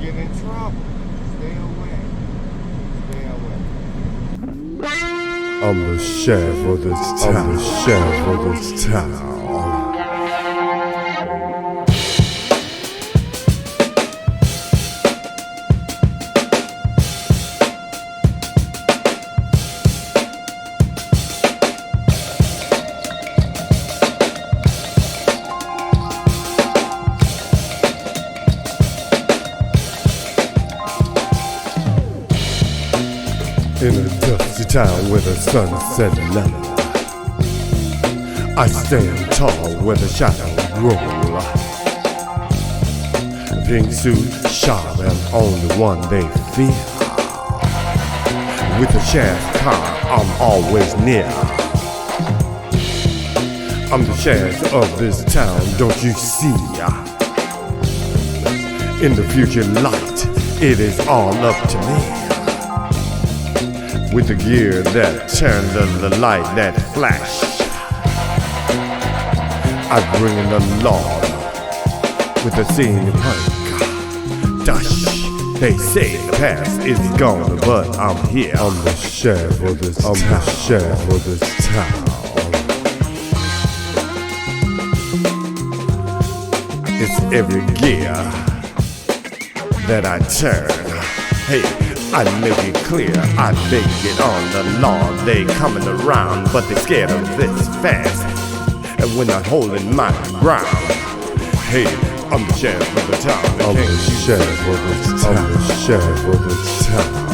get in trouble. Stay away. Stay away. I'm the sheriff of this town. I'm the sheriff of this town. In a dusty town where the sun set low, I stand tall where the shadows roll. Pink suit, sharp, and only one they fear. With the sheriff's car, I'm always near. I'm the sheriff of this town, don't you see? In the future light, it is all up to me. With the gear that turns on the light that flash, I bring in the law with the scene punk. Dash, they say the past is gone, but I'm here. I'm the sheriff of this town. I'm the sheriff of this town. It's every gear that I turn. Hey, I make it clear, I bake it on the law. They coming around, but they scared of this fast, and we're not holding my ground. Hey, I'm the sheriff of the town. I'm the sheriff of this town. I'm the sheriff of this town.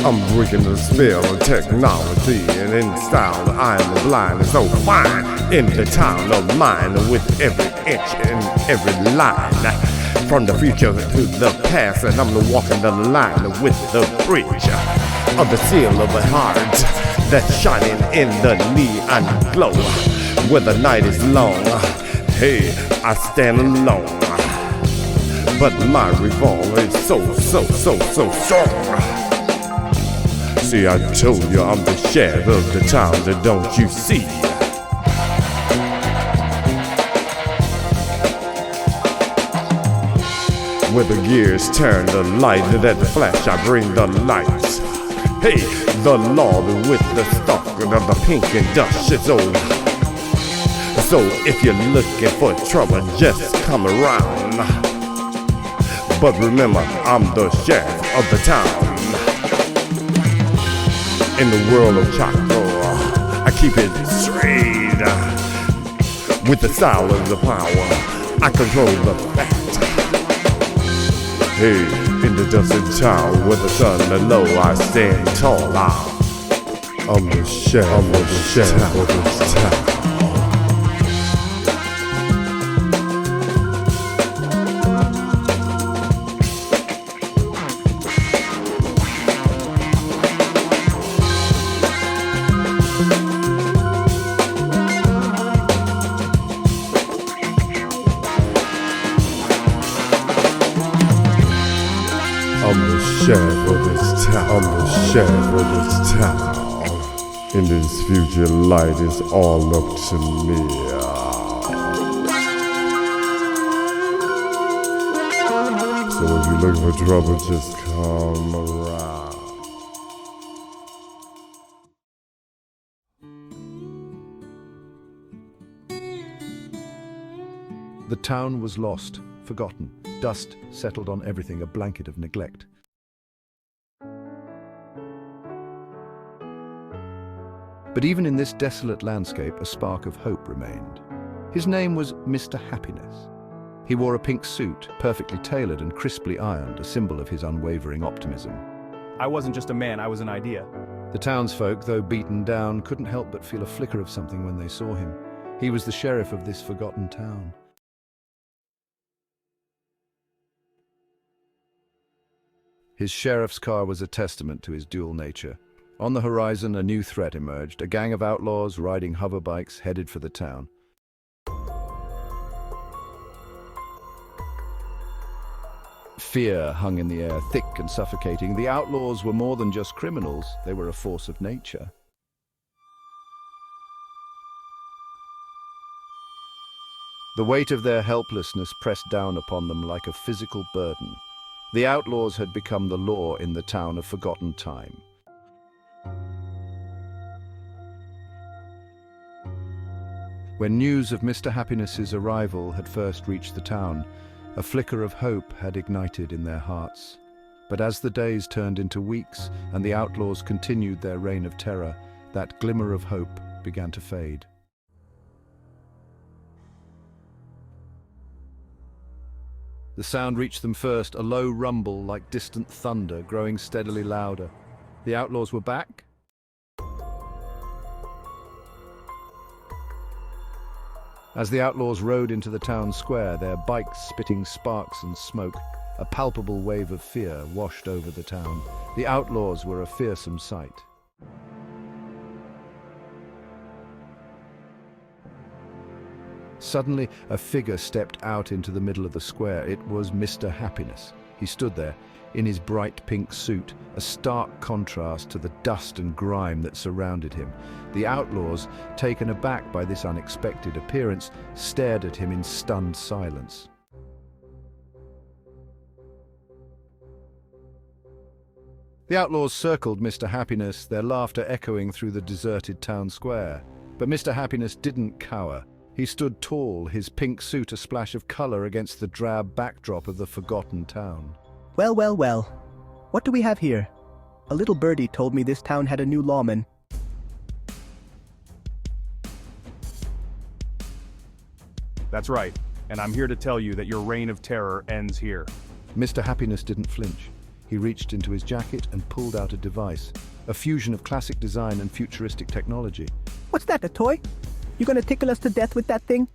I'm breaking the spell of technology, and in style I am the blind and so fine. In the town of mine, with every inch and every line, from the future to the past, and I'm walking the line with the bridge of the seal of a heart that's shining in the neon glow. Where the night is long, hey, I stand alone, but my revolver is so strong. See, I told you I'm the sheriff of the town, that don't you see? Where the gears turn, the light that flash, I bring the lights. Hey, the law with the stalk of the pink and dust is over. So if you're looking for trouble, just come around. But remember, I'm the sheriff of the town. In the world of Chaco, I keep it straight. With the style of the power, I control the fact. Hey, in the dusty town where the sun is low, I stand tall. I'm the sheriff of this town. I'm the sheriff of this town. I'm the sheriff of this town. In this future light, it's all up to me. So if you're looking for trouble, just come around. The town was lost, forgotten. Dust settled on everything, a blanket of neglect. But even in this desolate landscape, a spark of hope remained. His name was Mr. Happiness. He wore a pink suit, perfectly tailored and crisply ironed, a symbol of his unwavering optimism. I wasn't just a man, I was an idea. The townsfolk, though beaten down, couldn't help but feel a flicker of something when they saw him. He was the sheriff of this forgotten town. His sheriff's car was a testament to his dual nature. On the horizon, a new threat emerged, a gang of outlaws riding hoverbikes headed for the town. Fear hung in the air, thick and suffocating. The outlaws were more than just criminals, they were a force of nature. The weight of their helplessness pressed down upon them like a physical burden. The outlaws had become the law in the town of Forgotten Time. When news of Mr. Happiness's arrival had first reached the town, a flicker of hope had ignited in their hearts. But as the days turned into weeks and the outlaws continued their reign of terror, that glimmer of hope began to fade. The sound reached them first, a low rumble like distant thunder, growing steadily louder. The outlaws were back? As the outlaws rode into the town square, their bikes spitting sparks and smoke, a palpable wave of fear washed over the town. The outlaws were a fearsome sight. Suddenly, a figure stepped out into the middle of the square. It was Mr. Happiness. He stood there, in his bright pink suit, a stark contrast to the dust and grime that surrounded him. The outlaws, taken aback by this unexpected appearance, stared at him in stunned silence. The outlaws circled Mr. Happiness, their laughter echoing through the deserted town square. But Mr. Happiness didn't cower. He stood tall, his pink suit a splash of color against the drab backdrop of the forgotten town. Well, well, well. What do we have here? A little birdie told me this town had a new lawman. That's right, and I'm here to tell you that your reign of terror ends here. Mr. Happiness didn't flinch. He reached into his jacket and pulled out a device, a fusion of classic design and futuristic technology. What's that, a toy? You gonna tickle us to death with that thing?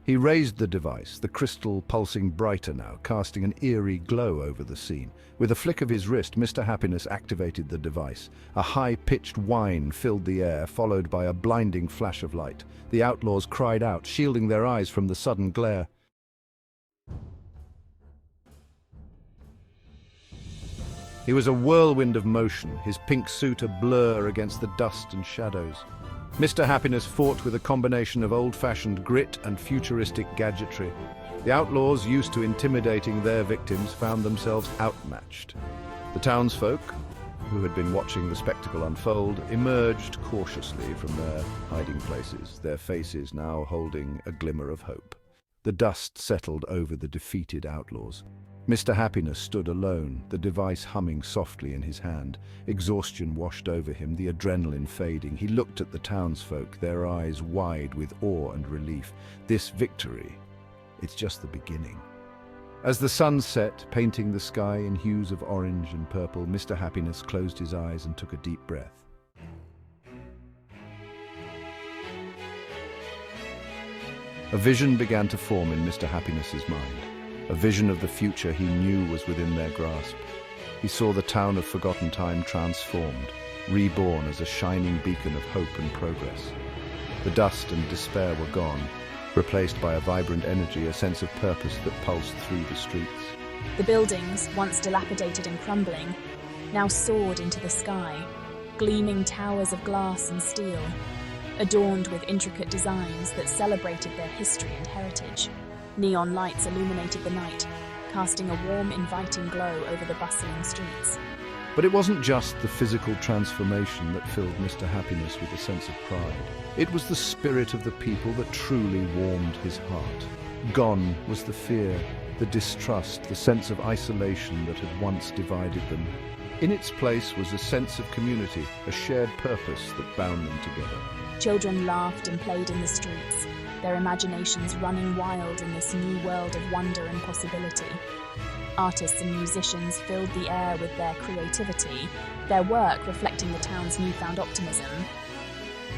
He raised the device, the crystal pulsing brighter now, casting an eerie glow over the scene. With a flick of his wrist, Mr. Happiness activated the device. A high-pitched whine filled the air, followed by a blinding flash of light. The outlaws cried out, shielding their eyes from the sudden glare. He was a whirlwind of motion, his pink suit a blur against the dust and shadows. Mr. Happiness fought with a combination of old-fashioned grit and futuristic gadgetry. The outlaws, used to intimidating their victims, found themselves outmatched. The townsfolk, who had been watching the spectacle unfold, emerged cautiously from their hiding places, their faces now holding a glimmer of hope. The dust settled over the defeated outlaws. Mr. Happiness stood alone, the device humming softly in his hand. Exhaustion washed over him, the adrenaline fading. He looked at the townsfolk, their eyes wide with awe and relief. This victory, it's just the beginning. As the sun set, painting the sky in hues of orange and purple, Mr. Happiness closed his eyes and took a deep breath. A vision began to form in Mr. Happiness's mind. A vision of the future he knew was within their grasp. He saw the town of Forgotten Time transformed, reborn as a shining beacon of hope and progress. The dust and despair were gone, replaced by a vibrant energy, a sense of purpose that pulsed through the streets. The buildings, once dilapidated and crumbling, now soared into the sky, gleaming towers of glass and steel, adorned with intricate designs that celebrated their history and heritage. Neon lights illuminated the night, casting a warm, inviting glow over the bustling streets. But it wasn't just the physical transformation that filled Mr. Happiness with a sense of pride. It was the spirit of the people that truly warmed his heart. Gone was the fear, the distrust, the sense of isolation that had once divided them. In its place was a sense of community, a shared purpose that bound them together. Children laughed and played in the streets, their imaginations running wild in this new world of wonder and possibility. Artists and musicians filled the air with their creativity, their work reflecting the town's newfound optimism.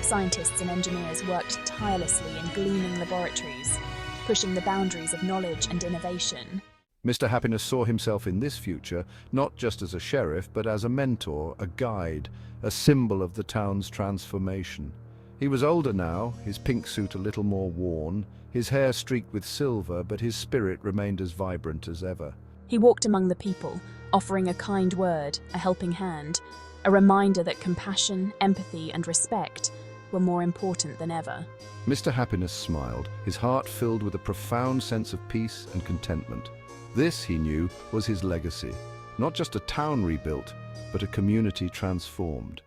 Scientists and engineers worked tirelessly in gleaming laboratories, pushing the boundaries of knowledge and innovation. Mr. Happiness saw himself in this future not just as a sheriff, but as a mentor, a guide, a symbol of the town's transformation. He was older now, his pink suit a little more worn, his hair streaked with silver, but his spirit remained as vibrant as ever. He walked among the people, offering a kind word, a helping hand, a reminder that compassion, empathy, and respect were more important than ever. Mr. Happiness smiled, his heart filled with a profound sense of peace and contentment. This, he knew, was his legacy. Not just a town rebuilt, but a community transformed.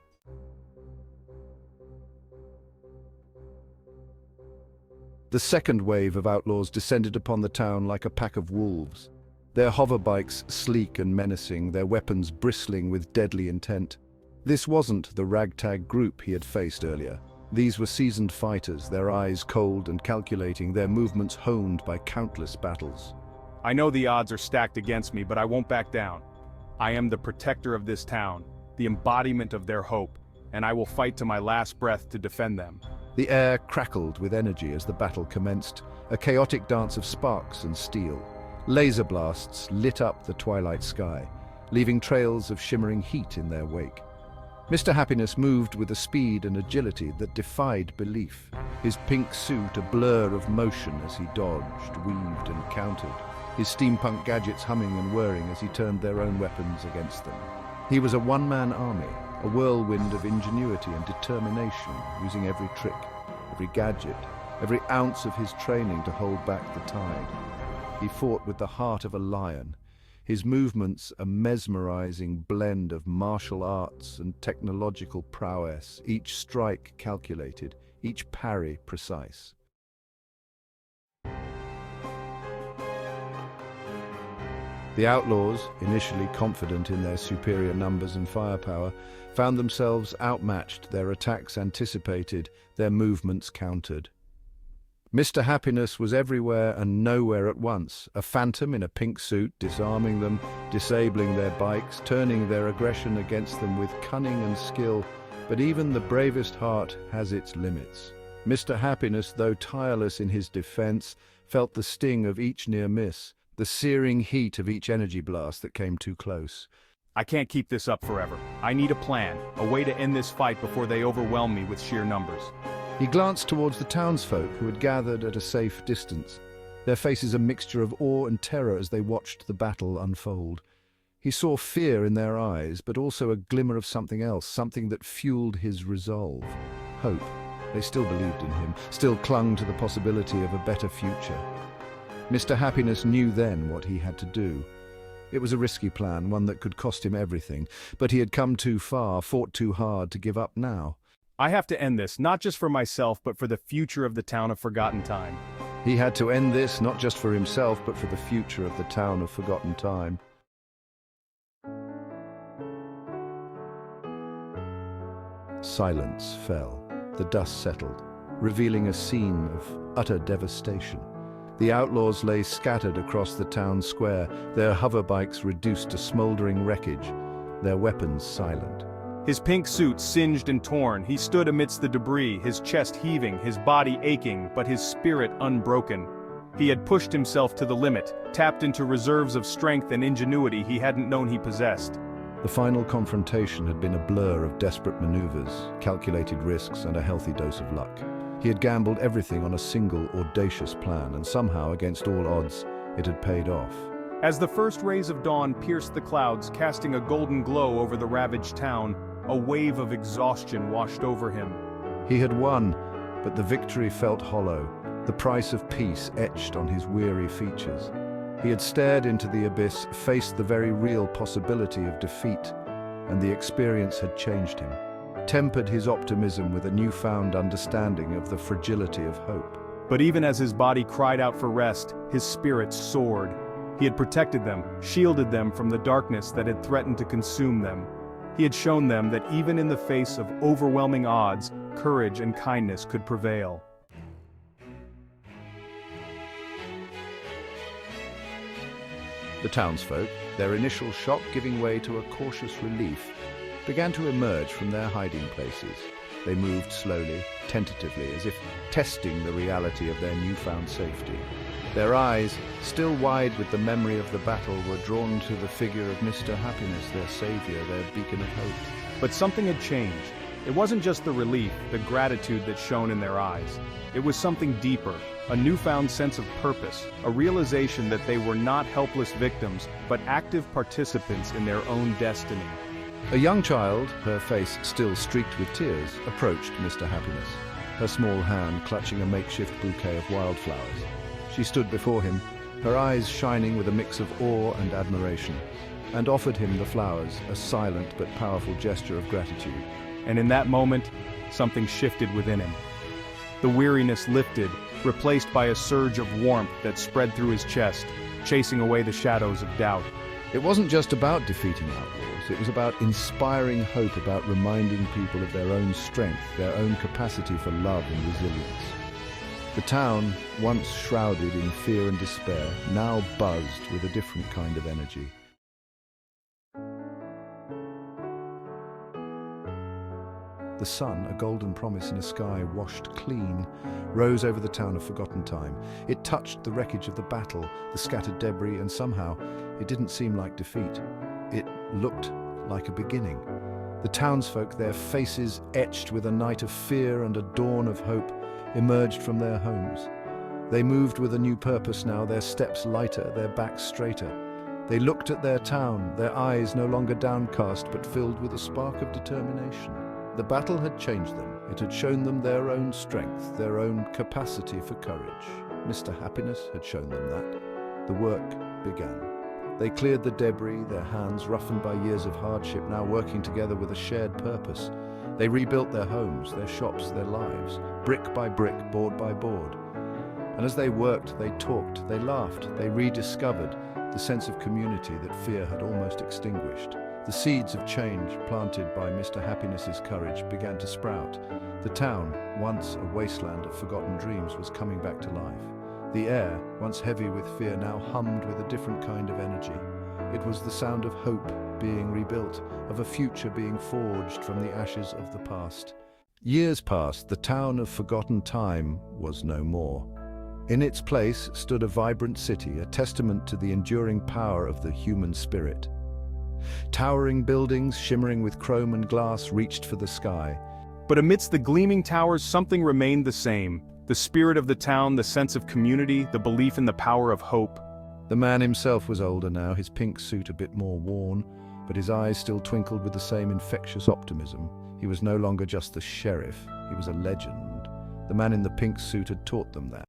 The second wave of outlaws descended upon the town like a pack of wolves. Their hoverbikes sleek and menacing, their weapons bristling with deadly intent. This wasn't the ragtag group he had faced earlier. These were seasoned fighters, their eyes cold and calculating, their movements honed by countless battles. I know the odds are stacked against me, but I won't back down. I am the protector of this town, the embodiment of their hope, and I will fight to my last breath to defend them. The air crackled with energy as the battle commenced, a chaotic dance of sparks and steel. Laser blasts lit up the twilight sky, leaving trails of shimmering heat in their wake. Mr. Happiness moved with a speed and agility that defied belief, his pink suit a blur of motion as he dodged, weaved, and countered, his steampunk gadgets humming and whirring as he turned their own weapons against them. He was a one-man army, a whirlwind of ingenuity and determination, using every trick, every gadget, every ounce of his training to hold back the tide. He fought with the heart of a lion, his movements a mesmerizing blend of martial arts and technological prowess, each strike calculated, each parry precise. The outlaws, initially confident in their superior numbers and firepower, found themselves outmatched, their attacks anticipated, their movements countered. Mr. Happiness was everywhere and nowhere at once, a phantom in a pink suit, disarming them, disabling their bikes, turning their aggression against them with cunning and skill. But even the bravest heart has its limits. Mr. Happiness, though tireless in his defense, felt the sting of each near miss, the searing heat of each energy blast that came too close. I can't keep this up forever. I need a plan, a way to end this fight before they overwhelm me with sheer numbers. He glanced towards the townsfolk who had gathered at a safe distance, their faces a mixture of awe and terror as they watched the battle unfold. He saw fear in their eyes, but also a glimmer of something else, something that fueled his resolve. Hope. They still believed in him, still clung to the possibility of a better future. Mr. Happiness knew then what he had to do. It was a risky plan, one that could cost him everything, but he had come too far, fought too hard to give up now. I have to end this, not just for myself, but for the future of the town of Forgotten Time. He had to end this, not just for himself, but for the future of the town of Forgotten Time. Silence fell. The dust settled, revealing a scene of utter devastation. The outlaws lay scattered across the town square, their hoverbikes reduced to smoldering wreckage, their weapons silent. His pink suit singed and torn, he stood amidst the debris, his chest heaving, his body aching, but his spirit unbroken. He had pushed himself to the limit, tapped into reserves of strength and ingenuity he hadn't known he possessed. The final confrontation had been a blur of desperate maneuvers, calculated risks, and a healthy dose of luck. He had gambled everything on a single, audacious plan, and somehow, against all odds, it had paid off. As the first rays of dawn pierced the clouds, casting a golden glow over the ravaged town, a wave of exhaustion washed over him. He had won, but the victory felt hollow, the price of peace etched on his weary features. He had stared into the abyss, faced the very real possibility of defeat, and the experience had changed him, tempered his optimism with a newfound understanding of the fragility of hope. But even as his body cried out for rest, his spirit soared. He had protected them, shielded them from the darkness that had threatened to consume them. He had shown them that even in the face of overwhelming odds, courage and kindness could prevail. The townsfolk, their initial shock giving way to a cautious relief, began to emerge from their hiding places. They moved slowly, tentatively, as if testing the reality of their newfound safety. Their eyes, still wide with the memory of the battle, were drawn to the figure of Mr. Happiness, their savior, their beacon of hope. But something had changed. It wasn't just the relief, the gratitude that shone in their eyes. It was something deeper, a newfound sense of purpose, a realization that they were not helpless victims, but active participants in their own destiny. A young child, her face still streaked with tears, approached Mr. Happiness, her small hand clutching a makeshift bouquet of wildflowers. She stood before him, her eyes shining with a mix of awe and admiration, and offered him the flowers, a silent but powerful gesture of gratitude. And in that moment, something shifted within him. The weariness lifted, replaced by a surge of warmth that spread through his chest, chasing away the shadows of doubt. It wasn't just about defeating outlaws, it was about inspiring hope, about reminding people of their own strength, their own capacity for love and resilience. The town, once shrouded in fear and despair, now buzzed with a different kind of energy. The sun, a golden promise in a sky washed clean, rose over the town of forgotten time. It touched the wreckage of the battle, the scattered debris, and somehow it didn't seem like defeat. It looked like a beginning. The townsfolk, their faces etched with a night of fear and a dawn of hope, emerged from their homes. They moved with a new purpose now, their steps lighter, their backs straighter. They looked at their town, their eyes no longer downcast but filled with a spark of determination. The battle had changed them. It had shown them their own strength, their own capacity for courage. Mr. Happiness had shown them that. The work began. They cleared the debris, their hands roughened by years of hardship, now working together with a shared purpose. They rebuilt their homes, their shops, their lives, brick by brick, board by board. And as they worked, they talked, they laughed, they rediscovered the sense of community that fear had almost extinguished. The seeds of change planted by Mr. Happiness's courage began to sprout. The town, once a wasteland of forgotten dreams, was coming back to life. The air, once heavy with fear, now hummed with a different kind of energy. It was the sound of hope being rebuilt, of a future being forged from the ashes of the past. Years passed, the town of forgotten time was no more. In its place stood a vibrant city, a testament to the enduring power of the human spirit. Towering buildings, shimmering with chrome and glass, reached for the sky. But amidst the gleaming towers, something remained the same. The spirit of the town, the sense of community, the belief in the power of hope. The man himself was older now, his pink suit a bit more worn, but his eyes still twinkled with the same infectious optimism. He was no longer just the sheriff, he was a legend. The man in the pink suit had taught them that.